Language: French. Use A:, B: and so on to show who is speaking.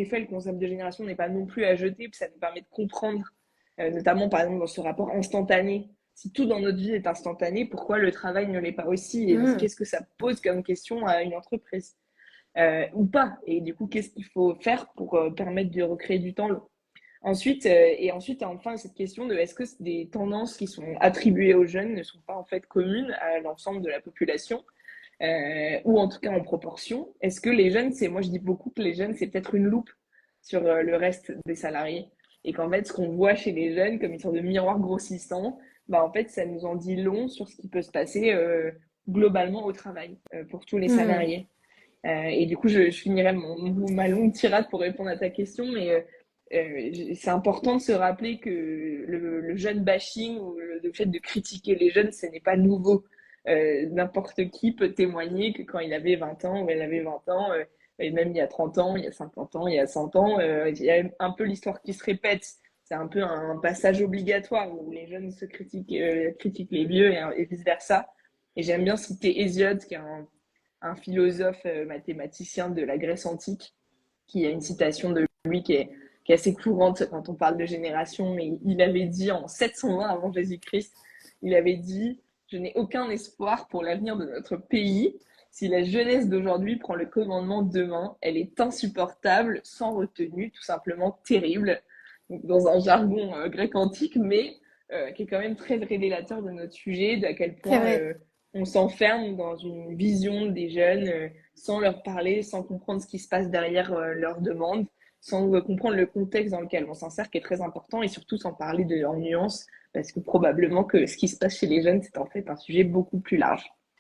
A: effet, le concept de génération n'est pas non plus à jeter, puis ça nous permet de comprendre, notamment par exemple dans ce rapport instantané. Si tout dans notre vie est instantané, pourquoi le travail ne l'est pas aussi? Et
B: Mm.
A: qu'est-ce que ça pose comme question à une entreprise? Ou pas? Et du coup, qu'est-ce qu'il faut faire pour permettre de recréer du temps long? Ensuite, enfin, cette question de est-ce que des tendances qui sont attribuées aux jeunes ne sont pas en fait communes à l'ensemble de la population, ou en tout cas en proportion? Est-ce que les jeunes, moi je dis beaucoup que les jeunes, c'est peut-être une loupe sur le reste des salariés. Et qu'en fait, ce qu'on voit chez les jeunes, comme une sorte de miroir grossissant, bah en fait, ça nous en dit long sur ce qui peut se passer globalement au travail pour tous les
B: Mm.
A: salariés. Et du coup, je finirai ma longue tirade pour répondre à ta question, mais c'est important de se rappeler que le jeune bashing ou le fait de critiquer les jeunes, ce n'est pas nouveau. N'importe qui peut témoigner que quand il avait 20 ans ou elle avait 20 ans, et même il y a 30 ans, il y a 50 ans, il y a 100 ans, il y a un peu l'histoire qui se répète. C'est un peu un passage obligatoire où les jeunes critiquent les vieux et vice-versa. Et j'aime bien citer Hésiode, qui est un philosophe mathématicien de la Grèce antique, qui a une citation de lui qui est assez courante quand on parle de génération, mais il avait dit en 720 avant Jésus-Christ, il avait dit: je n'ai aucun espoir pour l'avenir de notre pays. Si la jeunesse d'aujourd'hui prend le commandement demain, elle est insupportable, sans retenue, tout simplement terrible. Donc, dans un jargon grec antique, mais qui est quand même très révélateur de notre sujet, de à quel
B: C'est
A: point
B: vrai.
A: on s'enferme dans une vision des jeunes sans leur parler, sans comprendre ce qui se passe derrière leurs demandes, sans comprendre le contexte dans lequel on s'insère, qui est très important, et surtout sans parler en nuances, parce que probablement que ce qui se passe chez les jeunes, c'est en fait un sujet beaucoup plus large.